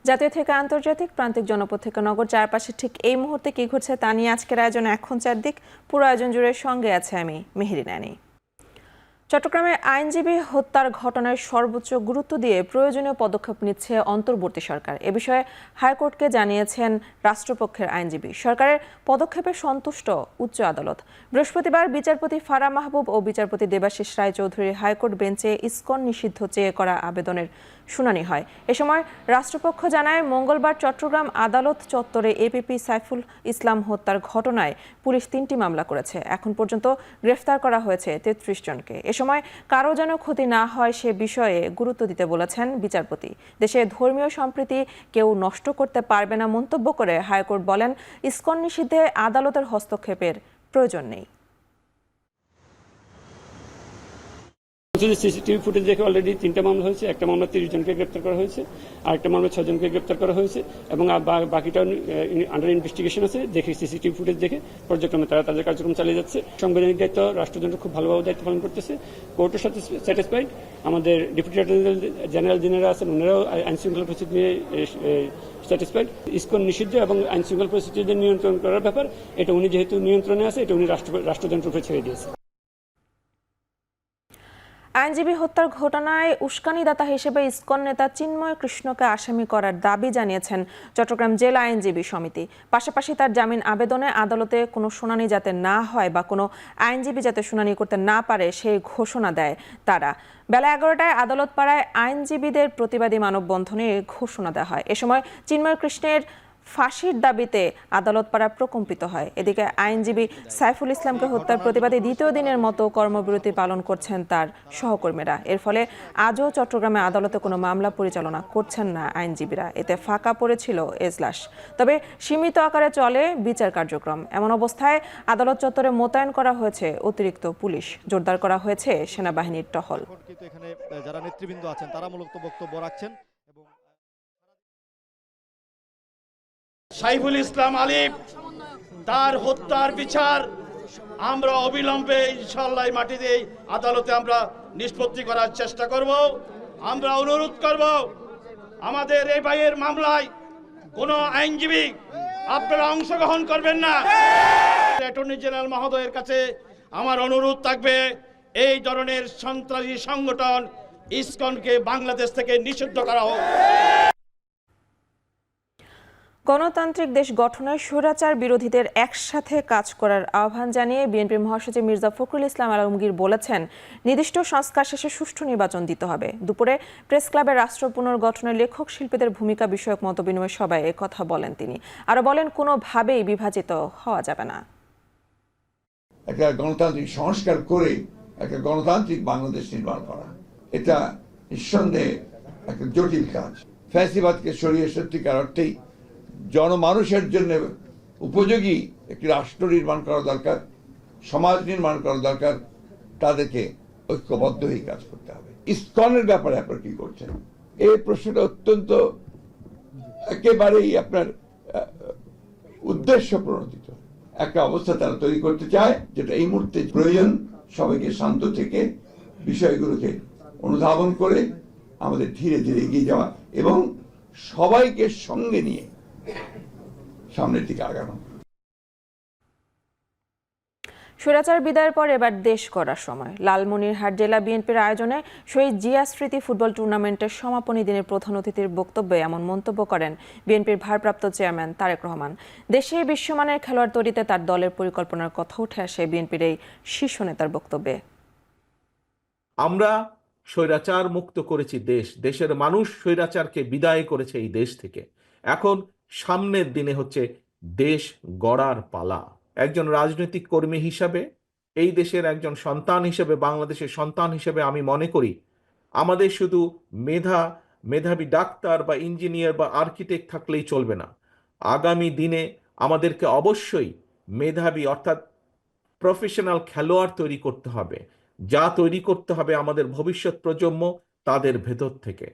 জাতীয় থেকে আন্তর্জাতিক, প্রান্তিক জনপদ থেকে নগর, চারপাশে ঠিক এই মুহূর্তে কি ঘটছে তা নিয়ে আজকের আয়োজনে এখন চারদিক। পুরো আয়োজন জুড়ে সঙ্গে আছে আমি মেহেরি নানি। চট্টগ্রামে আইনজীবী হত্যার ঘটনায় সর্বোচ্চ গুরুত্ব দিয়ে প্রয়োজনীয় পদক্ষেপ নিচ্ছে অন্তর্বর্তী সরকার। এ বিষয়ে হাইকোর্টকে জানিয়েছেন রাষ্ট্রপক্ষের আইনজীবী। সরকারের পদক্ষেপে সন্তুষ্ট উচ্চ আদালত। বৃহস্পতিবার বিচারপতি ফারা মাহবুব ও বিচারপতি দেবাশিস রায়চৌধুরীর হাইকোর্ট বেঞ্চে ইসকন নিষিদ্ধ চেয়ে করা আবেদনের শুনানি হয়। এ সময় রাষ্ট্রপক্ষ জানায়, মঙ্গলবার চট্টগ্রাম আদালত চত্বরে এপিপি সাইফুল ইসলাম হত্যার ঘটনায় পুলিশ 3টি মামলা করেছে। এখন পর্যন্ত গ্রেফতার করা হয়েছে 33 জনকে। এ সময় কারো যেন ক্ষতি না হয় সে বিষয়ে গুরুত্ব দিতে বলেছেন বিচারপতি। দেশে ধর্মীয় সম্প্রীতি কেউ নষ্ট করতে পারবে না মন্তব্য করে হাইকোর্ট বলেন, ইসকন নিষিদ্ধে আদালতের হস্তক্ষেপের প্রয়োজন নেই। সিসিটিভি ফুটেজ দেখে অলরেডি 3টা মামলা হয়েছে। একটা মামলা 30 জনকে গ্রেপ্তার করা হয়েছে, আরেকটা মামলা 6 জনকে গ্রেপ্তার করা হয়েছে এবং বাকিটা আন্ডার ইনভেস্টিগেশন আছে। দেখে সিসিটিভি ফুটেজ দেখে পর্যায়ক্রমে তারা তাদের কার্যক্রম চালিয়ে যাচ্ছে। সাংবিধানিক দায়িত্ব রাষ্ট্রযন্ত্র খুব ভালোভাবে দায়িত্ব পালন করতেছে। কোর্টের সাথে স্যাটিসফাইড। আমাদের ডেপুটি জেনারেল যিনারা আছেন ওনারাও আইন শৃঙ্খলা পরিস্থিতি নিয়ে স্যাটিসফাইড। ইসকন নিষিদ্ধ এবং আইন শৃঙ্খলা পরিস্থিতি নিয়ন্ত্রণ করার ব্যাপার, এটা উনি যেহেতু নিয়ন্ত্রণে আছে, এটা উনি রাষ্ট্রযন্ত্রের উপরে ছেড়ে দিয়েছে। আইনজীবী হত্যার ঘটনায় উস্কানিদাতা হিসেবে ইসকন নেতা চিন্ময় কৃষ্ণকে আসামি করার দাবি জানিয়েছেন চট্টগ্রাম জেলা আইনজীবী সমিতি। পাশাপাশি তার জামিন আবেদনে আদালতে কোনো শুনানি যাতে না হয় বা কোনো আইনজীবী যাতে শুনানি করতে না পারে সেই ঘোষণা দেয় তারা। বেলা 11টায় আদালত পাড়ায় আইনজীবীদের প্রতিবাদী মানববন্ধনে ঘোষণা দেওয়া হয়। এ সময় চিন্ময় কৃষ্ণের ফাঁসির দাবিতে আদালত পাড়া প্রকম্পিত হয়। এদিকে আইনজীবী সাইফুল ইসলামকে হত্যার প্রতিবাদে দ্বিতীয় দিনের মতো কর্মবিরতি পালন করছেন তার সহকর্মীরা। এর ফলে আজও চট্টগ্রামে আদালতে কোনো মামলা পরিচালনা করছেন না আইনজীবীরা। এতে ফাঁকা পড়েছিল এজলাস। তবে সীমিত আকারে চলে বিচার কার্যক্রম। এমন অবস্থায় আদালত চত্বরে মোতায়েন করা হয়েছে অতিরিক্ত পুলিশ, জোরদার করা হয়েছে সেনাবাহিনীর টহল। এখানে যারা নেতৃবৃন্দ আছেন তারা মূলত বক্তব্য রাখছেন। সাইফুল ইসলাম আলিফ তার হত্যার বিচার আমরা অবিলম্বে ইনশাআল্লাহ মাটিতে আদালতে আমরা নিষ্পত্তি করার চেষ্টা করব। আমরা অনুরোধ করব, আমাদের এই ভাইয়ের মামলায় কোনো আইনজীবী আপনারা অংশগ্রহণ করবেন না। অ্যাটর্নি জেনারেল মহোদয়ের কাছে আমার অনুরোধ থাকবে, এই ধরনের সন্ত্রাসী সংগঠন ইসকনকে বাংলাদেশ থেকে নিষিদ্ধ করা হোক। গণতান্ত্রিক দেশ গঠনে স্বৈরাচার বিরোধীদের একসাথে কাজ করার আহ্বান জানিয়ে বিএনপির মহাসচিব মির্জা ফখরুল ইসলাম আলমগীর বলেছেন, নির্দিষ্ট সংস্কার শেষে সুষ্ঠু নির্বাচন দিতে হবে। দুপুরে প্রেস ক্লাবে রাষ্ট্র পুনর্গঠনে লেখক শিল্পীদের ভূমিকা বিষয়ক মতবিনিময় সভায় একথা বলেন তিনি। আরো বলেন, কোনোভাবেই বিভাজিত হওয়া যাবে না। একটা গণতান্ত্রিক সংস্কার করে একটা গণতান্ত্রিক বাংলাদেশ নির্মাণ করা, এটা নিঃসন্দেহে একটা জটিল কাজ। ফ্যাসিবাদকে সরিয়ে সত্যিকার অর্থেই জনমানুষের জন্য উপযোগী একটি রাষ্ট্র নির্মাণ করা দরকার, সমাজ নির্মাণ করা দরকার। তাদেরকে ঐক্যবদ্ধ হয়ে কাজ করতে হবে। ইসকনের ব্যাপারে আপনারা কি করছেন, এই প্রশ্নটা অত্যন্ত একেবারেই আপনার উদ্দেশ্য প্রণোদিত একটা অবস্থা তারা তৈরি করতে চায়, যেটা এই মুহূর্তে প্রয়োজন। সবাইকে শান্ত থেকে বিষয়গুলোকে অনুধাবন করে আমাদের ধীরে ধীরে এগিয়ে যাওয়া এবং সবাইকে সঙ্গে নিয়ে সামনের দিকে আগানো। স্বৈরাচার বিদায়ের পর এবার দেশ গড়ার সময়। লালমনিরহাট জেলা বিএনপির আয়োজনে শহীদ জিয়া স্মৃতি ফুটবল টুর্নামেন্টের সমাপনী দিনের প্রধান অতিথির বক্তব্যে এমন মন্তব্য করেন বিএনপির ভারপ্রাপ্ত চেয়ারম্যান তারেক রহমান। দেশে বিশ্বমানের খেলোয়াড় তৈরিতে তার দলের পরিকল্পনার কথা উঠে আসে বিএনপির এই শীর্ষ নেতার বক্তব্যে। আমরা স্বৈরাচার মুক্ত করেছি দেশ, দেশের মানুষ স্বৈরাচারকে বিদায় করেছে এই দেশ থেকে। এখন সামনের দিনে হচ্ছে দেশ গড়ার পালা। একজন রাজনৈতিক কর্মী হিসাবে, এই দেশের একজন সন্তান হিসেবে, বাংলাদেশের সন্তান হিসেবে আমি মনে করি আমাদের শুধু মেধাবী ডাক্তার বা ইঞ্জিনিয়ার বা আর্কিটেক্ট থাকলেই চলবে না। আগামী দিনে আমাদেরকে অবশ্যই মেধাবী অর্থাৎ প্রফেশনাল খেলোয়াড় তৈরি করতে হবে, যা তৈরি করতে হবে আমাদের ভবিষ্যৎ প্রজন্ম তাদের ভেতর থেকে।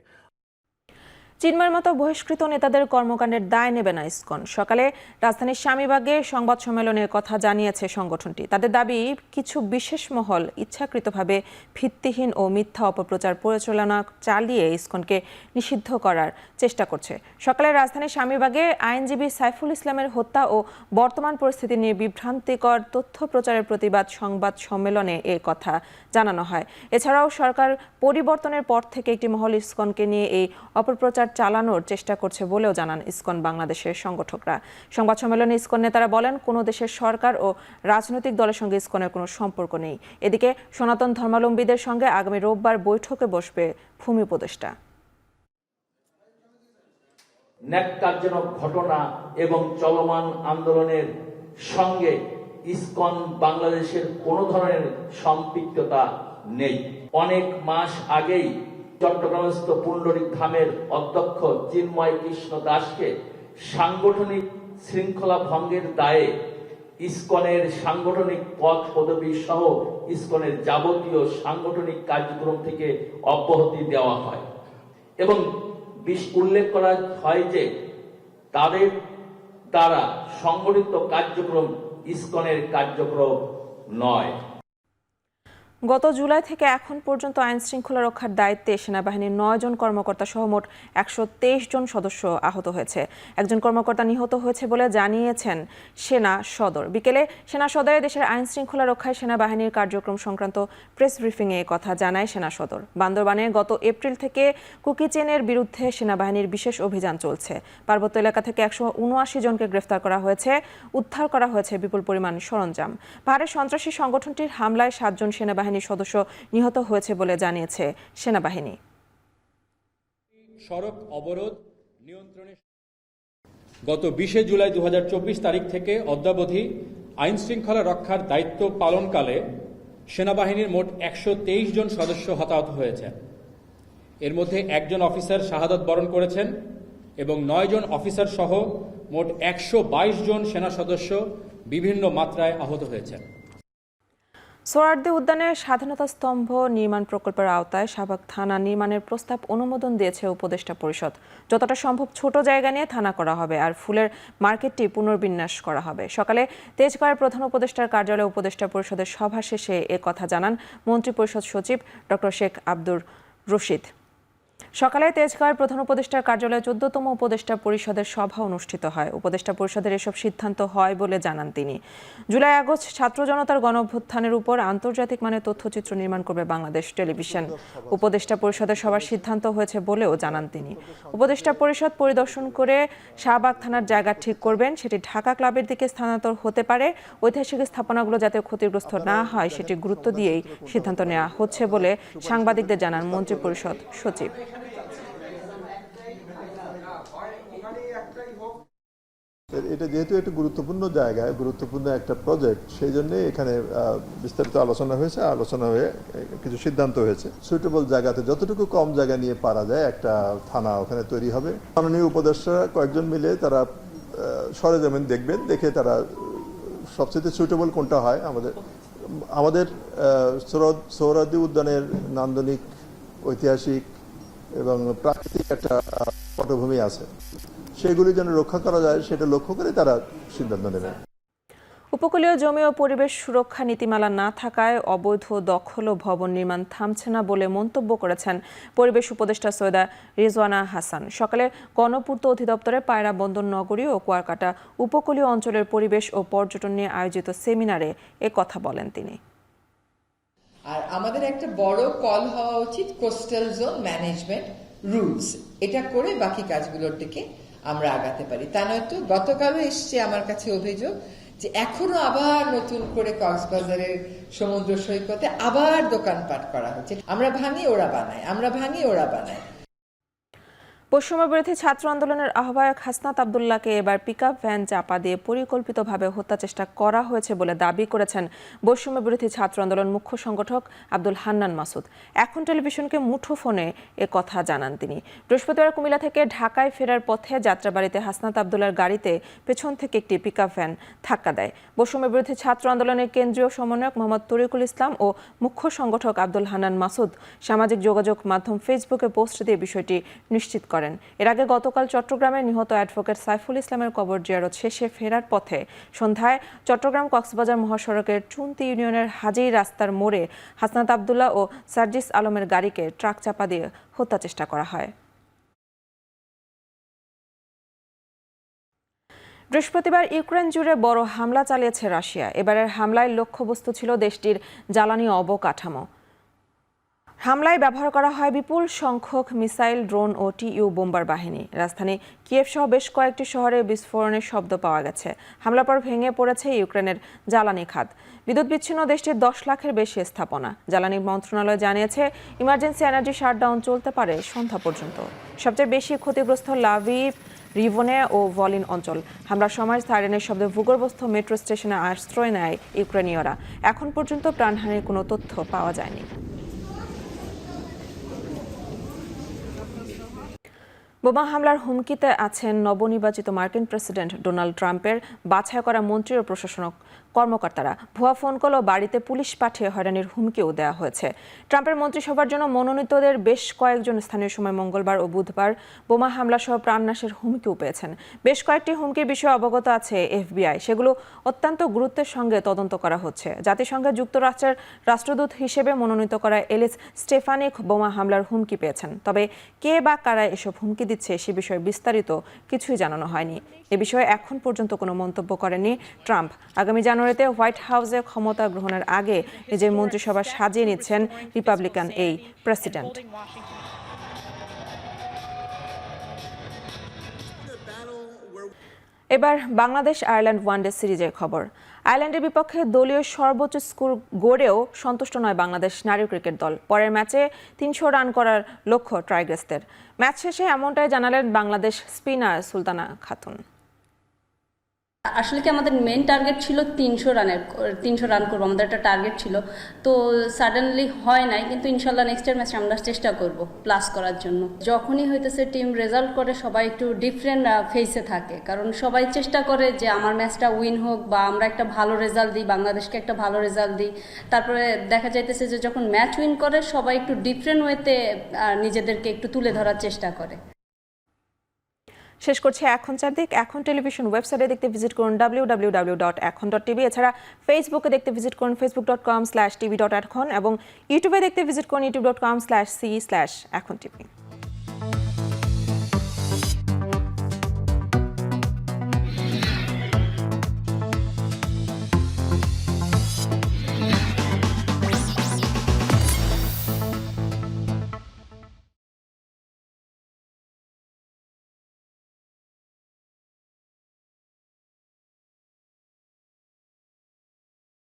চিন্ময়ের মতো বহিষ্কৃত নেতাদের কর্মকাণ্ডের দায় নেবে না ইসকন। সকালে রাজধানীর স্বামীবাগে সংবাদ সম্মেলনে কথা জানিয়েছে সংগঠনটি। তাদের দাবি, কিছু বিশেষ মহল ইচ্ছাকৃতভাবে ভিত্তিহীন ও মিথ্যা অপপ্রচার পরিচালনা চালিয়ে ইসকনকে নিষিদ্ধ করার চেষ্টা করছে। সকালে রাজধানীর স্বামীবাগে আইনজীবী সাইফুল ইসলামের হত্যা ও বর্তমান পরিস্থিতি নিয়ে বিভ্রান্তিকর তথ্য প্রচারের প্রতিবাদ সংবাদ সম্মেলনে এ কথা জানানো হয়। এছাড়াও সরকার পরিবর্তনের পর থেকে একটি মহল ইসকনকে নিয়ে এই অপপ্রচার চালানোর চেষ্টা করছে বলেও জানান ইসকন বাংলাদেশের সংগঠকরা। সংবাদ সম্মেলনে ইসকন নেতারা বলেন, কোনো দেশের সরকার ও রাজনৈতিক দলের সঙ্গে ইসকনের কোনো সম্পর্ক নেই। এদিকে সনাতন ধর্মাবলম্বীদের সঙ্গে আগামী রোববার বৈঠকে বসবে ভূমি উপদেষ্টা। ন্যাক্কারজনক ঘটনা এবং চলমান আন্দোলনের সঙ্গে ইসকন বাংলাদেশের কোনো ধরনের সম্পৃক্ততা নেই। অনেক মাস আগেই চট্টগ্রামস্থ পুণ্ডরিক ধামের অধ্যক্ষ চিন্ময় কৃষ্ণ দাসকে সাংগঠনিক শৃঙ্খলা ভঙ্গের দায়ে ইসকনের সাংগঠনিক পদ পদবি সহ ইসকনের যাবতীয় সাংগঠনিক কার্যক্রম থেকে অব্যাহতি দেওয়া হয় এবং উল্লেখ করা হয় যে তাদের দ্বারা সংগঠিত কার্যক্রম ইসকনের কার্যক্রম নয়। গত জুলাই থেকে এখন পর্যন্ত আইন শৃঙ্খলা রক্ষার দায়িত্বে সেনাবাহিনীর 9 জন কর্মকর্তা সহ মোট 123 জন সদস্য আহত হয়েছে। একজন কর্মকর্তা নিহত হয়েছে বলে জানিয়েছেন সেনা সদর। বিকেলে সেনা সদরে দেশের আইন শৃঙ্খলা রক্ষায় সেনাবাহিনীর কার্যক্রম সংক্রান্ত প্রেস ব্রিফিংয়ে কথা জানায় সেনা সদর। বান্দরবানে গত এপ্রিল থেকে কুকি চেনের বিরুদ্ধে সেনাবাহিনীর বিশেষ অভিযান চলছে। পার্বত্য এলাকা থেকে 179 জনকে গ্রেফতার করা হয়েছে, উদ্ধার করা হয়েছে বিপুল পরিমাণ সরঞ্জাম। পাহাড়ের সন্ত্রাসী সংগঠনটির হামলায় 7 জন সেনাবাহিনীর সদস্য নিহত হয়েছে বলে জানিয়েছে সেনাবাহিনী। সড়ক অবরোধ নিয়ন্ত্রণে গত 20 জুলাই 2024 তারিখ থেকে অদ্যাবধি আইন শৃঙ্খলা রক্ষার দায়িত্ব পালনকালে সেনাবাহিনীর মোট 123 জন সদস্য হতাহত হয়েছেন। এর মধ্যে 1 জন অফিসার শাহাদাত বরণ করেছেন এবং 9 জন অফিসার সহ মোট 122 জন সেনা সদস্য বিভিন্ন মাত্রায় আহত হয়েছেন। সোহরাওয়ার্দী উদ্যানে স্বাধীনতা স্তম্ভ নির্মাণ প্রকল্পের আওতায় শাহবাগ থানা নির্মাণের প্রস্তাব অনুমোদন দিয়েছে উপদেষ্টা পরিষদ। যতটা সম্ভব ছোট জায়গা নিয়ে থানা করা হবে আর ফুলের মার্কেটটি পুনর্বিন্যাস করা হবে। সকালে তেজগাঁওয়ের প্রধান উপদেষ্টার কার্যালয়ে উপদেষ্টা পরিষদের সভা শেষে এ কথা জানান মন্ত্রিপরিষদ সচিব ডক্টর শেখ আব্দুর রশিদ। সকালে তেজগাঁওয়ের প্রধান উপদেষ্টার কার্যালয়ে 14তম উপদেষ্টা পরিষদের সভা অনুষ্ঠিত হয়। উপদেষ্টা পরিষদের এসব সিদ্ধান্ত হয় বলে জানান তিনি। জুলাই আগস্ট ছাত্র জনতার গণঅভ্যুত্থানের উপর আন্তর্জাতিক মানের তথ্যচিত্র নির্মাণ করবে বাংলাদেশ টেলিভিশন। উপদেষ্টা পরিষদের সবার সিদ্ধান্ত হয়েছে বলেও জানান তিনি। উপদেষ্টা পরিষদ পরিদর্শন করে শাহবাগ থানার জায়গা ঠিক করবেন। সেটি ঢাকা ক্লাবের দিকে স্থানান্তর হতে পারে। ঐতিহাসিক স্থাপনাগুলো যাতে ক্ষতিগ্রস্ত না হয় সেটি গুরুত্ব দিয়েই সিদ্ধান্ত নেওয়া হচ্ছে বলে সাংবাদিকদের জানান মন্ত্রিপরিষদ সচিব। এটা যেহেতু একটা গুরুত্বপূর্ণ জায়গায় গুরুত্বপূর্ণ একটা প্রজেক্ট, সেই জন্য এখানে বিস্তারিত আলোচনা হয়েছে, আলোচনা হয়ে কিছু সিদ্ধান্ত হয়েছে। সুইটেবল জায়গাতে যতটুকু কম জায়গা নিয়ে পারা যায় একটা থানা ওখানে তৈরি হবে। মাননীয় উপদেষ্টা কয়েকজন মিলে তারা সরেজমিন দেখবেন, দেখে তারা সবচেয়ে সুইটেবল কোনটা হয়। আমাদের সোহরাওয়ার্দী উদ্যানের নান্দনিক, ঐতিহাসিক এবং প্রাকৃতিক একটা পটভূমি আছে, সেগুলি যেন রক্ষা করা যায় সেটা লক্ষ্য করে তারা সিদ্ধান্ত নেবেন। উপকূলীয় জমি ও পরিবেশ সুরক্ষা নীতিমালা না থাকায় অবৈধ দখল ও ভবন নির্মাণ থামছে না বলে মন্তব্য করেছেন পরিবেশ উপদেষ্টা সৈয়দা রিজওয়ানা হাসান। সকালে গণপূর্ত অধিদপ্তরে পায়রা বন্দর নগরী ও কুয়াকাটা উপকূলীয় অঞ্চলের পরিবেশ ও পর্যটন নিয়ে আয়োজিত সেমিনারে এ কথা বলেন তিনি। আর আমাদের একটা বড় কল হওয়া উচিত কোস্টাল জোন ম্যানেজমেন্ট রুলস, এটা করে বাকি কাজগুলোর দিকে আমরা আগাতে পারি। তা নয়তো গতকালও এসছে আমার কাছে অভিযোগ যে এখনো আবার নতুন করে কক্সবাজারের সমুদ্র সৈকতে আবার দোকানপাট করা হচ্ছে। আমরা ভাঙি ওরা বানায়, আমরা ভাঙি ওরা বানায়। বৈষম্য বিরোধী ছাত্র আন্দোলনের আহ্বায়ক হাসনাত আব্দুল্লাহকে এবার পিকআপ ভ্যান চাপা দিয়ে পরিকল্পিতভাবে হত্যা চেষ্টা করা হয়েছে বলে দাবি করেছেন বৈষম্য বিরোধী ছাত্র আন্দোলন মুখ্য সংগঠক আব্দুল হান্নান মাসুদ। এখন টেলিভিশনকে মুঠোফোনে এ কথা জানান তিনি। বৃহস্পতিবার কুমিল্লা থেকে ঢাকায় ফেরার পথে যাত্রাবাড়িতে হাসনাত আব্দুল্লাহর গাড়িতে পেছন থেকে একটি পিকআপ ভ্যান ধাক্কা দেয়। বৈষম্য বিরোধী ছাত্র আন্দোলনের কেন্দ্রীয় সমন্বয়ক মোহাম্মদ তরিকুল ইসলাম ও মুখ্য সংগঠক আব্দুল হান্নান মাসুদ সামাজিক যোগাযোগ মাধ্যম ফেসবুকে পোস্ট দিয়ে বিষয়টি নিশ্চিত করেন। করেন। এর আগে গতকাল চট্টগ্রামের নিহত অ্যাডভোকেট সাইফুল ইসলামের কবর জিয়ারত শেষে ফেরার পথে সন্ধ্যায় চট্টগ্রাম কক্সবাজার মহাসড়কের চুন্তি ইউনিয়নের হাজী রাস্তার মোড়ে হাসনাত আবদুল্লাহ ও সার্জিস আলমের গাড়িকে ট্রাক চাপা দিয়ে হত্যা চেষ্টা করা হয়। বৃহস্পতিবার ইউক্রেন জুড়ে বড় হামলা চালিয়েছে রাশিয়া। এবারের হামলায় লক্ষ্যবস্তু ছিল দেশটির জ্বালানি অবকাঠামো। হামলায় ব্যবহার করা হয় বিপুল সংখ্যক মিসাইল, ড্রোন ও টিইউ বোম্বার বাহিনী। রাজধানী কিয়েভ সহ বেশ কয়েকটি শহরে বিস্ফোরণের শব্দ পাওয়া গেছে। হামলার পর ভেঙে পড়েছে ইউক্রেনের জ্বালানি খাত। বিদ্যুৎ বিচ্ছিন্ন দেশটির 10 লাখের বেশি স্থাপনা। জ্বালানি মন্ত্রণালয় জানিয়েছে ইমার্জেন্সি এনার্জি শাটডাউন চলতে পারে সন্ধ্যা পর্যন্ত। সবচেয়ে বেশি ক্ষতিগ্রস্ত লাভিভ, রিভনে ও ভলিন অঞ্চল। হামলার সময় সাইরেনের শব্দে ভূগর্ভস্থ মেট্রো স্টেশনে আশ্রয় নেয় ইউক্রেনীয়রা। এখন পর্যন্ত প্রাণহানির কোনো তথ্য পাওয়া যায়নি। বোমা হামলার হুমকিতে আছেন নবনির্বাচিত মার্কিন প্রেসিডেন্ট ডোনাল্ড ট্রাম্পের বাছাই করা মন্ত্রী ও প্রশাসনিক কর্মকর্তারা। ভুয়া ফোন কল ও বাড়িতে পুলিশ পাঠিয়ে হয়রানির হুমকিও দেওয়া হয়েছে। ট্রাম্পের মন্ত্রিসভার জন্য মনোনীতদের বেশ কয়েকজন স্থানীয় সময় মঙ্গলবার ও বুধবার বোমা হামলা সহ প্রাণনাশের হুমকিও পেয়েছেন। বেশ কয়েকটি হুমকির বিষয়ে অবগত আছে FBI। সেগুলো অত্যন্ত গুরুত্বের সঙ্গে তদন্ত করা হচ্ছে। জাতিসংঘে যুক্তরাষ্ট্রের রাষ্ট্রদূত হিসেবে মনোনীত করা এলিস স্টেফানিক বোমা হামলার হুমকি পেয়েছেন। তবে কে বা কারা এসব হুমকি দিচ্ছে সে বিষয়ে বিস্তারিত কিছুই জানানো হয়নি। এ বিষয়ে এখন পর্যন্ত কোনো মন্তব্য করেননি ট্রাম্প। আগামী জানুয়ারিতে হোয়াইট হাউসে ক্ষমতা গ্রহণের আগে নিজের মন্ত্রিসভা সাজিয়ে নিচ্ছেন রিপাবলিকান এই প্রেসিডেন্ট। এবার বাংলাদেশ আয়ারল্যান্ড ওয়ানডে সিরিজের খবর। আয়ারল্যান্ডের বিপক্ষে দলীয় সর্বোচ্চ স্কোর গড়েও সন্তুষ্ট নয় বাংলাদেশ নারী ক্রিকেট দল। পরের ম্যাচে 300 রান করার লক্ষ্য টাইগার্সদের। ম্যাচ শেষে এমনটাই জানালেন বাংলাদেশ স্পিনার সুলতানা খাতুন। আসলে কি আমাদের মেন টার্গেট ছিল 300 রান করবো, আমাদের একটা টার্গেট ছিল। তো সাডেনলি হয় নাই, কিন্তু ইনশাল্লাহ নেক্সটের ম্যাচে আমরা চেষ্টা করব প্লাস করার জন্য। যখনই হইতেছে টিম রেজাল্ট করে সবাই একটু ডিফারেন্ট ফেসে থাকে, কারণ সবাই চেষ্টা করে যে আমার ম্যাচটা উইন হোক বা আমরা একটা ভালো রেজাল্ট দিই, বাংলাদেশকে একটা ভালো রেজাল্ট দিই। তারপরে দেখা যাইতেছে যে যখন ম্যাচ উইন করে সবাই একটু ডিফারেন্ট ওয়েতে নিজেদেরকে একটু তুলে ধরার চেষ্টা করে। শেষ করছে এখন চারদিক। এখন টেলিভিশন ওয়েবসাইটে দেখতে ভিজিট করুন www.ekhon.tv। এছাড়া ফেসবুকে দেখতে ভিজিট করুন facebook.com/tv.ekhon এবং ইউটিউবে দেখতে ভিজিট করুন youtube.com/c/ekhon tv।